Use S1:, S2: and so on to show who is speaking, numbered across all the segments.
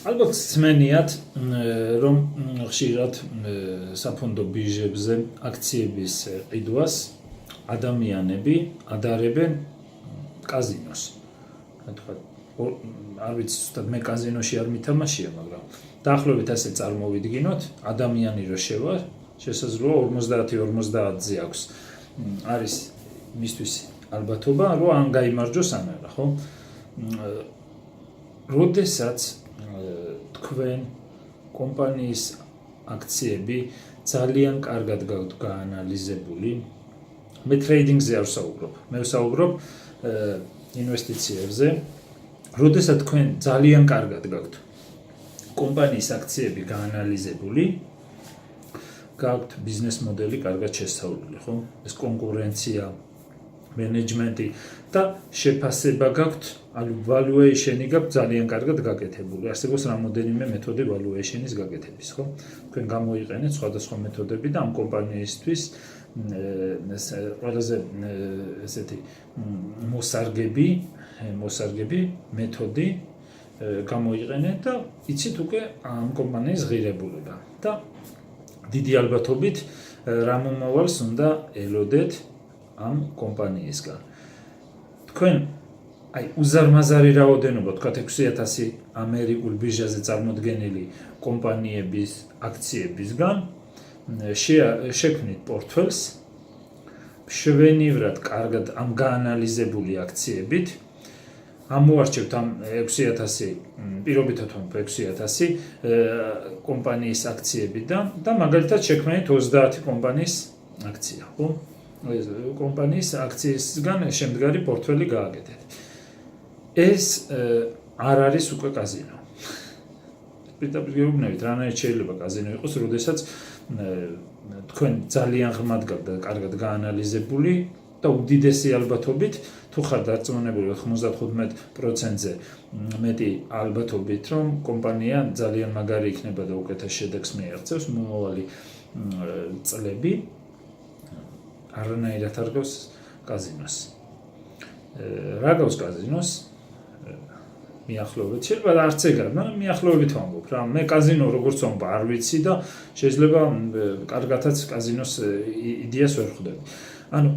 S1: ალბათ სმენიათ, რომ ხშირად საფონდო ბირჟებზე აქციების ყიდვას ადამიანები ადარებენ კაზინოს. არ ვიცი, ზუსტად მე კაზინოში არ მითამაშია, მაგრამ დაახლოებით ასე წარმოვიდგინოთ, ადამიანი რო შევა, შესაძლოა 50-50-ზე აქვს. არის მისთვის ალბათობა, რომ ან გაიმარჯოს ან არა, ხო? როდესაც თქვენ კომპანიის აქციები ძალიან კარგად გაქვთ გაანალიზებული, მე ტრეიდინგზე არ ვსაუბრობ, მე ვსაუბრობ ინვესტიციებზე, როდესაც თქვენ ძალიან კარგად გაქვთ კომპანიის აქციები გაანალიზებული, გაქვთ ბიზნეს მოდელი კარგად შესწავლილი, ხო? ეს კონკურენცია, მენეჯმენტი და შეფასება გაქვთ, ანუ valuation-ი გაქვთ ძალიან კარგად გაკეთებული. არსებობს რამოდენიმე მეთოდი valuation-ის გაკეთების, ხო? თქვენ გამოიყენეთ სხვადასხვა მეთოდები და ამ კომპანიისთვის ყველაზე ესეთი მოსარგები მეთოდი გამოიყენეთ და იცით უკვე ამ კომპანიის ღირებულება და დიდი ალბათობით რა მომავალს უნდა ელოდეთ ამ კომპანიისგან. თქვენ უზარმაზარი რაოდენობა, თქვათ 6,000 ამერიკულ ბირჟაზე წარმოდგენილი კომპანიების აქციებისგან შექმნით პორტფელს, შვენივრად კარგად ამ გაანალიზებული აქციებით, ამოარჩევთ ამ 6,000 პირობითად 6,000 კომპანიის აქციებიდან და მაგალითად შექმნით 30 კომპანიის აქცია, ხო? კომპანიის აქციისგან შემდგარი პორტფელი გააკეთეთ. ეს არ არის უკვე კაზინო. პირდაპირ გეუბნებით, რანაირად შეიძლება კაზინო იყოს, როდესაც თქვენ ძალიან ღრმად გაქვთ და კარგად გაანალიზებული და უდიდესი ალბათობით, თუ ხარ დარწმუნებული 95%-ზე მეტი ალბათობით, რომ კომპანია ძალიან მაგარი იქნება და უკეთეს შედეგს მიაღწევს მომავალი წლები, არანაირად არ გავს კაზინოს. რა გავს კაზინოს? მიახლოებით, შეიძლება არც ეგარ, მაგრამ მიახლოებით ვამბობ რა. მე კაზინო როგორც ვამბობ, არ ვიცი და შეიძლება კარგათაც კაზინოს იდეას ვერ ხვდები. ანუ,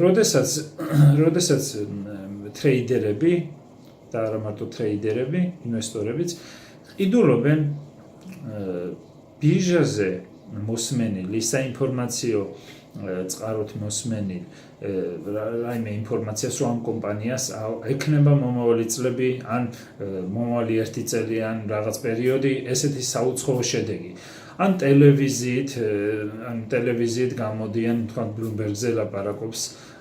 S1: როდესაც ტრეიდერები და არა მარტო ტრეიდერები, ინვესტორებიც ყიდულობენ ბირჟაზე მოსმენილი საინფორმაციო წყაროთ მოსმენილ რაიმე ინფორმაციას, რომ ამ კომპანიას ექნება მომავალი წლები, ან მომავალი 1 წელი, ან რაღაც პერიოდი, ესეთი საუცხოო შედეგი. ან ტელევიზიით გამოდიან, თქვენ Bloomberg-ზე ლაპარაკობს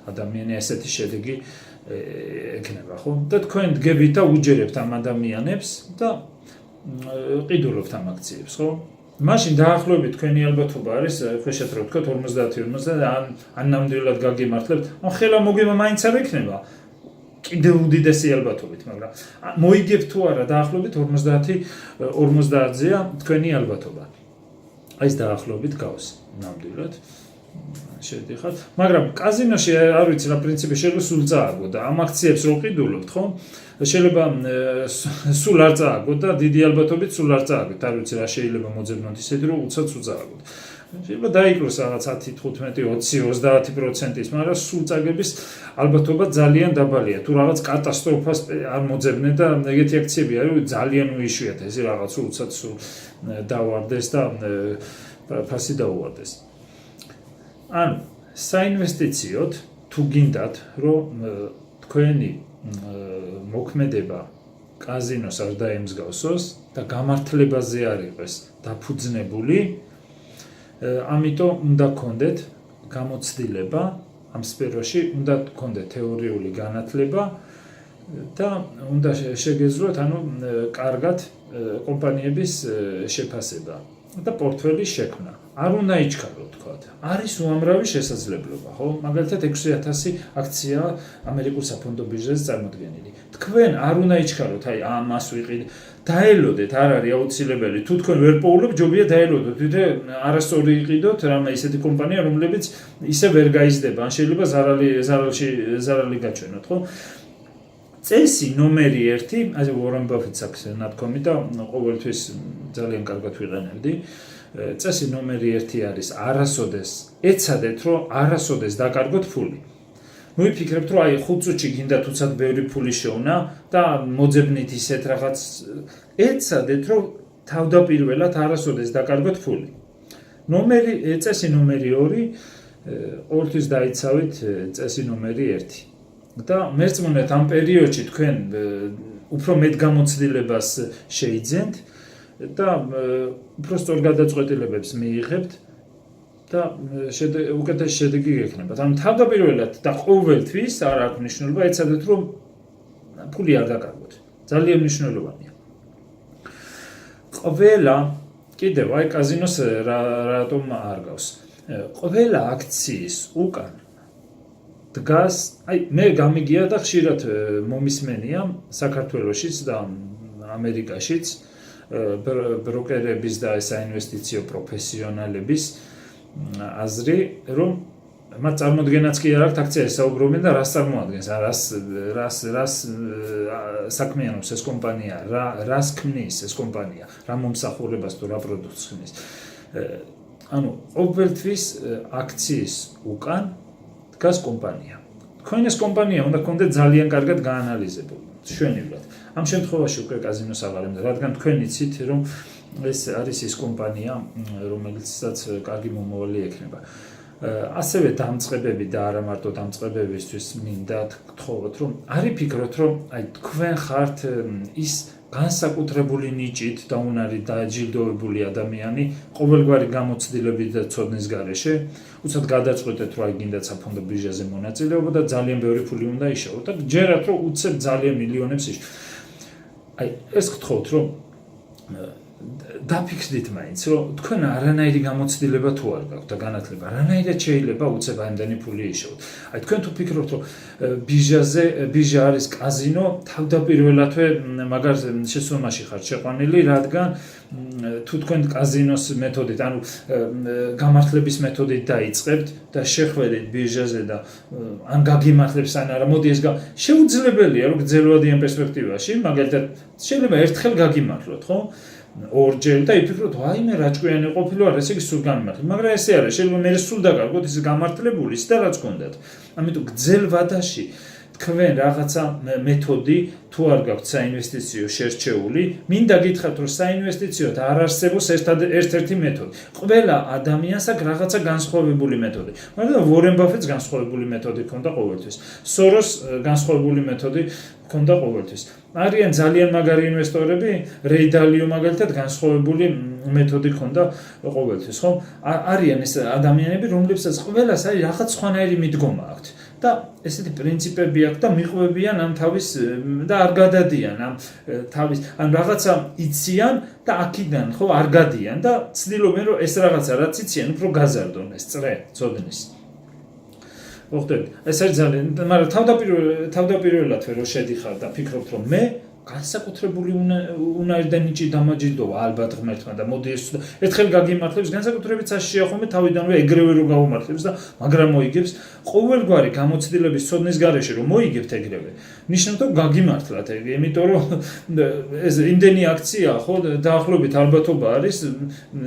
S1: ადამიანი, ესეთი შედეგი ექნება, ხო? და თქვენ დგებით და უჯერებთ ამ ადამიანებს და ყიდულობთ ამ აქციებს, ხო? მაშინ დაახლოებით თქვენი ალბათობა არის, ხეშეთ რო ვთქვათ 50-50 ან ნამდვილად გაგიმართლებთ, ან ხელა მოგება მაინც არ ექნება. კიდევ უდიდესი ალბათობით, მაგრამ მოიგებ თუ არა დაახლოებით 50-50-ზეა თქვენი ალბათობა. ეს დაახლოებით გავს ნამდვილად. შედიხართ, მაგრამ კაზინოში არ ვიცი რა პრინციპი შეიძლება სულ წააგო და ამ აქციებს რო ყიდულობთ, ხო? შეიძლება სულ არ წააგოთ და დიდი ალბათობით სულ არ წააგოთ. არ ვიცი რა შეიძლება მოძებნოთ ისეთი, რომ უცად სულ წააგოთ. შეიძლება დაიკლოს რაღაც 10, 15, 20, 30%-ის, მაგრამ სულ წაგების ალბათობა ძალიან დაბალია. თუ რაღაც კატასტროფას არ მოძებნეთ და ეგეთი აქციები არის, ძალიან უიშვიათესი რაღაც უცად სულ დავარდეს და ფასი დაუვარდეს. ანუ საინვესტიციოდ თუ გინდათ, რომ თქვენი მოქმედება კაზინოს არ დაემსგავსოს და გამართლებაზე არ იყოს დაფუძნებული, ამიტომ უნდა გქონდეთ გამოცდილება ამ სფეროში, უნდა გქონდეთ თეორიული განათლება და უნდა შეგეძლოთ, ანუ კარგად კომპანიების შეფასება და პორტფელის შექმნა. არ უნდა იჩქაროთ, თქვათ. არის უამრავი შესაძლებლობა, ხო? მაგალითად 6,000 აქცია ამერიკულ საფონდო ბირჟაზე წარმოდგენილი. თქვენ არ უნდა იჩქაროთ, ამას ვიყიდ. დაელოდეთ, არ არის აუცილებელი. თუ თქვენ ვერ პოულობთ, ჯობია დაელოდოთ, თვითონ არასწორი იყიდოთ რამე ისეთი კომპანია, რომლებიც ისე ვერ გაიზრდება, ან შეიძლება ზარალი გაჩვენოთ, ხო? წესი ნომერი 1, ასე Warren Buffett-ს აქვს ნათქვამი და ყოველთვის ძალიან კარგად ვიყენებდი. წესი ნომერი 1 არის არასოდეს ეცადეთ, რომ არასოდეს დაკარგოთ ფული. ვიფიქრებთ, რომ აი 5 წუთში გინდა თუცად ბევრი ფული შეუნა და მოძებნით ისეთ რაღაც ეცადეთ, რომ თავდაპირველად არასოდეს დაკარგოთ ფული. წესი ნომერი 2, ყოველთვის დაიცავით წესი ნომერი 1. და მერწმუნეთ ამ პერიოდში თქვენ უფრო მეტ გამოცდილებას შეიძენთ და უფრო სწორ გადაწყვეტილებებს მიიღებთ და უკეთესი შედეგი გექნებათ. ანუ თავდაპირველად და ყოველთვის არ აქვს მნიშვნელობა ეცადეთ, რომ ფული არ დაკარგოთ. ძალიან მნიშვნელოვანია. ყველა კიდევ აი კაზინოს რატომ არ გავს? ყველა აქციის უკან დგას, აი მე გამიგია და ხშირად მომისმენია საქართველოშიც და ამერიკაშიც ბროკერების და საინვესტიციო პროფესიონალების აზრი, რომ მათ წარმოადგენაც კი არ აქვს აქცია, საუბრობენ და რას წარმოადგენს, რას საქმიანობს ეს კომპანია, რას ქმნის ეს კომპანია, რა მომსახურებას თუ რა პროდუქტს ქმნის. ანუ ყოველთვის აქციის უკან დგას კომპანია. თქვენ ეს კომპანია უნდა გქონდეთ ძალიან კარგად გაანალიზებული, მშვენივრად. ამ შემთხვევაში უკვე კაზინოს აღარ ემდა, რადგან თქვენ იცით, რომ ეს არის ის კომპანია, რომელიცაც კარგი მომავალი ექნება. ასევე დამწყებები და არა მარტო დამწყებებისთვის მინდა გთხოვოთ, რომ არ იფიქროთ, რომ აი თქვენ ხართ ის განსაკუთრებული ნიჭით და უნარით დაჯილდოვებული ადამიანი ყოველგვარი გამოცდილებით და ცოდნის გარეშე, უცად გადაწყვეტეთ, რომ აი გინდათ საფონდო ბირჟაზე მონაწილეობა და ძალიან ბევრი ფული უნდა იშოვოთ და გჯერათ, რომ უცებ ძალიან მილიონებს იშოვოთ. აი ეს გთხოვთ, რომ დაფიქრდით მაინც, რომ თქვენ არანაირი გამოცდილება თუ არ გაქვთ და განათლება, არანაირად შეიძლება უცებ ამდენი ფული იშოვოთ. აი თქვენ თუ ფიქრობთ, რომ ბირჟა არის კაზინო, თავდაპირველადვე მაგარ შესწრომაში ხართ შეყვანილი, რადგან თუ თქვენ კაზინოს მეთოდით, ანუ გამართლების მეთოდით დაიწყებთ და შეხვედით ბირჟაზე და ან გაგიმართლებს ან არა, მოდი ეს შეუძლებელია, რომ გრძელვადიან პერსპექტივაში, მაგალითად შეიძლება ერთხელ გაგიმართლოთ, ხო? ორჯერ და იფიქროთ, აი მე რა ჭკვიანი ყოფილი ვარ, ესე იგი სულ გამართლებ. მაგრამ ესე არა, შეიძლება მე სულ დაკარგოთ ის გამართლებული ის და რაც გქონდათ. ამიტომ გრძელ ვადაში თქვენ რაღაცა მეთოდი თუ არ გაქვთ საინვესტიციო შერჩეული, მინდა გითხრათ, რომ საინვესტიციოდ არ არსებობს ერთ-ერთი მეთოდი. ყველა ადამიანს აქვს რაღაცა განსხვავებული მეთოდი. მაგრამ Warren Buffett-ს განსხვავებული მეთოდი ჰქონდა ყოველთვის. Soros განსხვავებული მეთოდი ჰქონდა ყოველთვის. არიან ძალიან მაგარი ინვესტორები, Ray Dalio მაგალითად განსხვავებული მეთოდი ჰქონდა ყოველთვის, ხო? არიან ეს ადამიანები, რომლებსაც ყველას არის რაღაც სხვანაირი მიდგომა აქვთ. და ესეთი პრინციპები აქვს და მიყვებიან ამ თავის და არ გადადიან ამ თავის, ან რაღაცა იციან და აქიდან ხო არ გადიან და ცდილობენ, რომ ეს რაღაცა რაც იციან, უფრო გაზარდონ ეს წრე ცოდნის. მოხდებით, ეს არის ძალიან, მაგრამ თავდაპირველად რო შედიხარ და ფიქრობთ, რომ მე განსაკუთრებული უნარი და ნიჭი დამაჯილდოვა ალბათ ღმერთმა და მოდი ეს ერთხელ გაგიმართლებს, განსაკუთრებით საშიშია ხოლმე თავიდანვე ეგრევე რო გაუმართლებს და მაგრამ მოიგებს ყოველგვარი გამოცდილების ცოდნის გარეშე რომ მოიგებთ ეგრევე. ნიშნავთ რომ გაგიმართლათ ეგ, იმიტომ რომ ეს იმდენი აქცია ხო დაახლოებით ალბათობა არის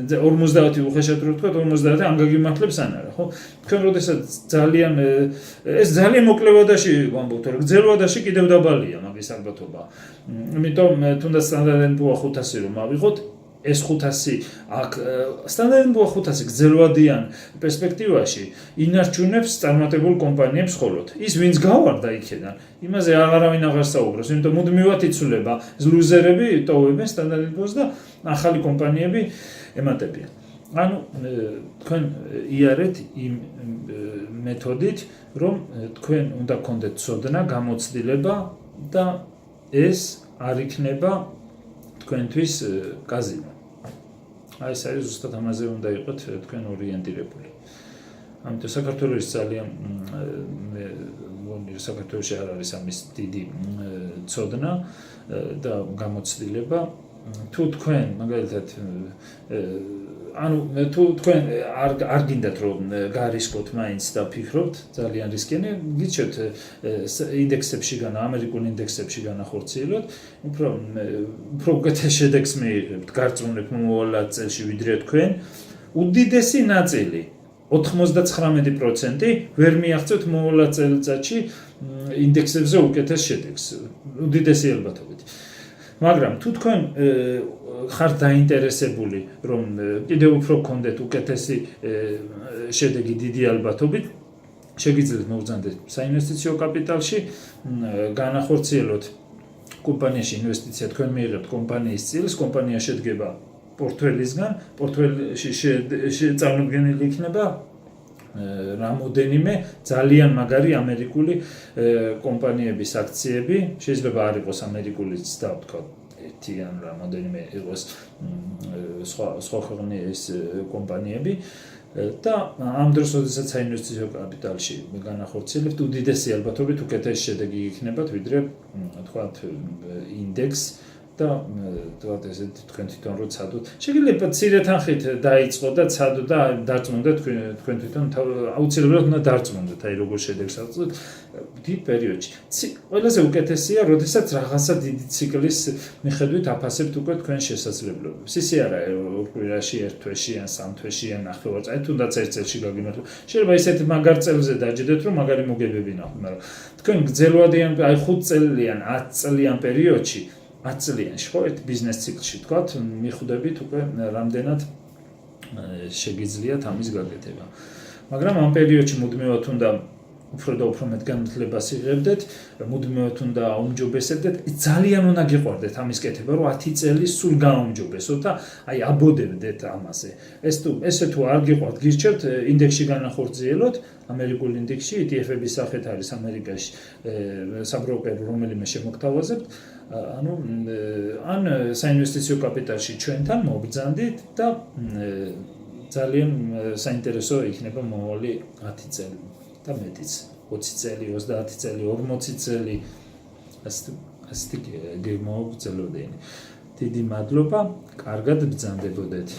S1: 50 უხეშად რო ვთქვა 50 ან გაგიმართლებს ან არა, ხო? თქვენ როდესაც ძალიან ეს ძალიან მოკლე ვადაში ვამბობთ, რომ გრძელ ვადაში კიდევ დაბალია მაგის ალბათობა. იმიტომ თუნდაც სტანდარტენ ბუა 500 რომ ავიღოთ, ეს 500 აქ სტანდარტენ ბუა 500 გრძელვადიან პერსპექტივაში ინარჩუნებს წარმატებულ კომპანიებს ხოლოდ. ის ვინც გავარდა იქიდან, იმაზე არავინ აღარ საუბრობს, იმიტომ მუდმივად იცვლება ლუზერები ტოვებენ სტანდარტენ ბუას და ახალი კომპანიები ემატებიან. ანუ თქვენ იარეთ იმ მეთოდით, რომ თქვენ უნდა გქონდეთ ცოდნა, გამოცდილება და ეს არ იქნება თქვენთვის კაზინო. აი ეს არის ზუსტად ამაზე უნდა იყოთ თქვენ ორიენტირებული. ამიტომ საქართველოს ძალიან მე მგონი საქართველოში არ არის ამის დიდი ცოდნა და გამოცდილება თუ თქვენ მაგალითად ანუ თუ თქვენ არ გინდათ რომ გარისკოთ მაინც და ფიქრობთ ძალიან რისკიანი გიჩვენთ ინდექსებში ამერიკულ ინდექსებში განახორციელოთ უფრო უკეთეს შედეგს მიიღებთ გარწმუნებთ მომავალ წელში ვიდრე თქვენ უდიდესი ნაწილი 99% ვერ მიაღწევთ მომავალ წელიწადში ინდექსებზე უკეთეს შედეგს უდიდესი ალბათობით მაგრამ თუ თქვენ ხართ დაინტერესებული რომ კიდევ უფრო გქონდეთ უკეთესი შედეგი დიდი ალბათობით შეგიძლიათ მოვუძანდეთ საინვესტიციო კაპიტალში განახორციელოთ კომპანიაში ინვესტიცია თქვენ მიიღებთ კომპანიის წილს კომპანია შედგება პორტფელისგან პორტფელში წარმოდგენილი იქნება რამოდენიმე ძალიან მაგარი ამერიკული კომპანიების აქციები შეიძლება არ იყოს ამერიკულიც და ვთქვათ ერთიან რამოდენიმე იყოს სხვა ქვეყნის კომპანიები და ამ დროს როდესაც საინვესტიციო კაპიტალში განახორციელებთ უდიდესი ალბათობით უკეთესი შედეგი იქნებათ ვიდრე ვთქვათ ინდექს და თქვათ ესეთი თქვენ თვითონ რო ცადოთ შეიძლება მცირე თანხით დაიწყო და ცადო და დარწმუნდეთ თქვენ თვითონ აუცილებლად უნდა დარწმუნდეთ აი როგორ შედეგს აღწევთ დიდ პერიოდში ყველაზე უკეთესია როდესაც რაღაცა დიდი ციკლის მიხედვით აფასებთ უკვე თქვენ შესაძლებლობებს ისე არა ორ კვირაში ერთ თვეში ან სამ თვეში ან ნახევარწუთი თუნდაც ერთ წელში გაგიმართო შეიძლება ისეთი მაგარ წელზე დაჯდეთ რომ მაგარი მოგებები ნახოთ მაგრამ თქვენ გრძელვადიან აი 5 წელიან 10 წელიან პერიოდში 10 წლიანში ხო ერთ ბიზნეს ციკლში თქვათ მიხვდებით უკვე რამდენად შეგიძლიათ ამის გაკეთება მაგრამ ამ პერიოდში მუდმივად უნდა უფრო და უფრო მეტ განათლებას იღებდეთ მუდმივად უნდა აუმჯობესებდეთ ძალიან უნდა გიყვარდეთ ამის კეთება რომ 10 წელი სულ გააუმჯობესოთ და აი აბოდებდეთ ამაზე ესე თუ არ გიყვართ გირჩევთ ინდექსში განახორციელოთ ამერიკულ ინდექსში ETF-ების სახით არის ამერიკაში საბროკერო რომელიმე შემოგთავაზებთ ანუ ან საინვესტიციო კაპიტალში ჩვენთან მოგბრძანდით და ძალიან საინტერესო იქნება მომავალი 10 წელი და მეტიც 20 წელი 30 წელი 40 წელი ასეთი გემოგრძელოდენი დიდი მადლობა კარგად ბრძანდებოდეთ